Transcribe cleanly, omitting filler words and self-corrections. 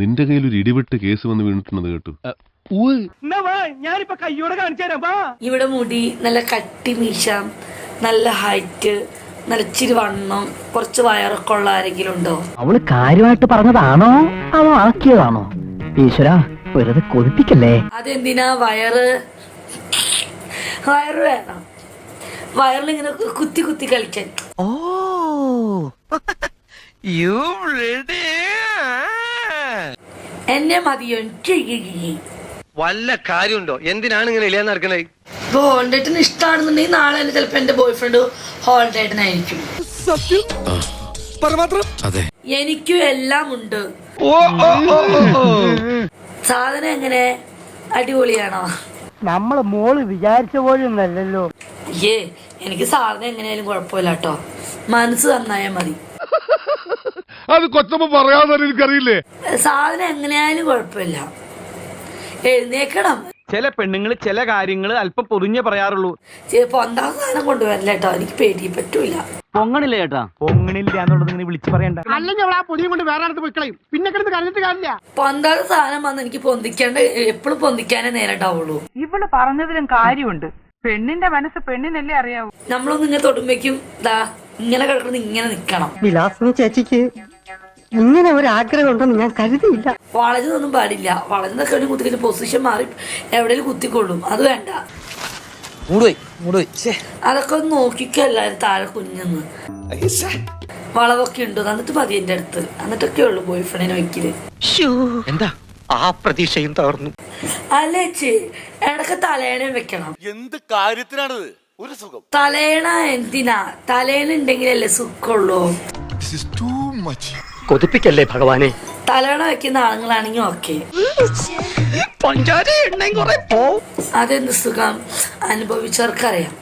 നിന്റെ കയ്യിൽ ഒരു ഇടിവിട്ട് കേസ് വന്ന് വീണിട്ടുണ്ടെന്ന് കേട്ടു. ഞാനിപ്പോ കയ്യോടെ കാണിച്ചു തരാം. ഇവിടെ മുടി നല്ല കട്ടി മീശ, നല്ല ഹൈറ്റ്, നല്ല ഇച്ചിരി വണ്ണം, കുറച്ച് വയറൊക്കെ ഉള്ള ആരെങ്കിലും ഉണ്ടോ? അവള് കാര്യമായിട്ട് പറഞ്ഞതാണോ അവ ആക്കിയതാണോ? ഈശ്വര, വെറുതെ കൊതിപ്പിക്കല്ലേ. അതെന്തിനാ? വയറ് വേണം. വയറിലിങ്ങനെ കുത്തി കുത്തി കളിക്കാൻ. ഓ എന്നെ മതിയോ? വല്ല കാര്യമുണ്ടോ? എന്തിനാണ് ഇങ്ങനെ ഇല്ലാന്ന് നടക്കണേ? ഇപ്പൊ ഹോൾഡേറ്റിന് ഇഷ്ടമാണെന്നുണ്ടെങ്കിൽ നാളെ തന്നെ ചിലപ്പോ എന്റെ ബോയ് ഫ്രണ്ട് ഹോൾഡേറ്റിനായിരിക്കും. എനിക്കും എല്ലാം ഉണ്ട്. സാധനം എങ്ങനെ? അടിപൊളിയാണോ? നമ്മള് മോള് വിചാരിച്ച പോലും അല്ലല്ലോ. എനിക്ക് സാധനം എങ്ങനെയായാലും കുഴപ്പമില്ല കേട്ടോ, മനസ്സ് നന്നായാൽ മതി. അത് കൊച്ചമ്മ പറയാതെ എനിക്കറിയില്ലേ. സാധനം എങ്ങനെയായാലും കുഴപ്പമില്ല, എഴുന്നേക്കണം. ചില പെണ്ണുങ്ങൾ ചില കാര്യങ്ങൾ അല്പം പൊറിഞ്ഞേ പറയാറുള്ളൂ. പൊന്താ സാധനം കൊണ്ടുവരില്ല കേട്ടോ, എനിക്ക് പേടി പറ്റൂല. പൊങ്ങണില്ല ചേട്ടാ, പൊങ്ങണില്ല എന്നുള്ളത് ഇങ്ങനെ വിളിച്ചു പറയണ്ട. അല്ലെങ്കിൽ ആ പൊടിയും കൊണ്ട് വേറെ അടുത്ത് പോയിക്കളയും, പിന്നെ കിടന്ന് കരഞ്ഞിട്ട് കാര്യമില്ല. പൊന്താത്ത സാധനം വന്ന് എനിക്ക് പൊന്തിക്കാണ്ട് എപ്പോഴും പൊന്തിക്കാനേ നേരം ഉണ്ടാവുള്ളൂ. ഇവള് പറഞ്ഞതിലും കാര്യമുണ്ട്. പെണ്ണിന്റെ മനസ്സ് പെണ്ണിനല്ലേ അറിയാവൂ. നമ്മളൊന്നും ഇങ്ങനെ തൊടുമ്പോഴേക്കും ഇങ്ങനെ കിടക്കുന്നത് ഇങ്ങനെ നിക്കണം. വിലാസിനി ചേച്ചിക്ക് ഇങ്ങനെ ഒരു ആഗ്രഹം ഉണ്ടെന്ന് ഞാൻ കരുതിയില്ല. വളഞ്ഞതൊന്നും പാടില്ല. വളഞ്ഞതൊക്കെ ഒരു കുത്തിക്കുന്ന പൊസിഷൻ മാറി എവിടെയും കുത്തിക്കൊള്ളും, അത് വേണ്ട. അതൊക്കെ ഒന്ന് നോക്കിക്കോ എല്ലാരും, താഴെ കുഞ്ഞെന്ന് വളവൊക്കെ ഉണ്ട്. എന്നിട്ട് മതി എന്റെ അടുത്ത്, എന്നിട്ടൊക്കെ ഉള്ളു ബോയ് ഫ്രണ്ടിനെ വെക്കല്. എന്താ ആ പ്രതീക്ഷയും തകർന്നു. അല്ലേ ചേ, ഇടക്ക് തലേണയും വെക്കണം. എന്ത് കാര്യത്തിനാണത്? ഒരു സുഖം. തലേണ എന്തിനാ? തലേണ ഉണ്ടെങ്കിലല്ലേ സുഖമുള്ളൂ. കൊതിപ്പിക്കല്ലേ ഭഗവാനെ. തലേണ വെക്കുന്ന ആണുങ്ങളാണെങ്കിൽ ഓക്കെ, അതെന്ത് സുഖം അനുഭവിച്ചവർക്കറിയാം.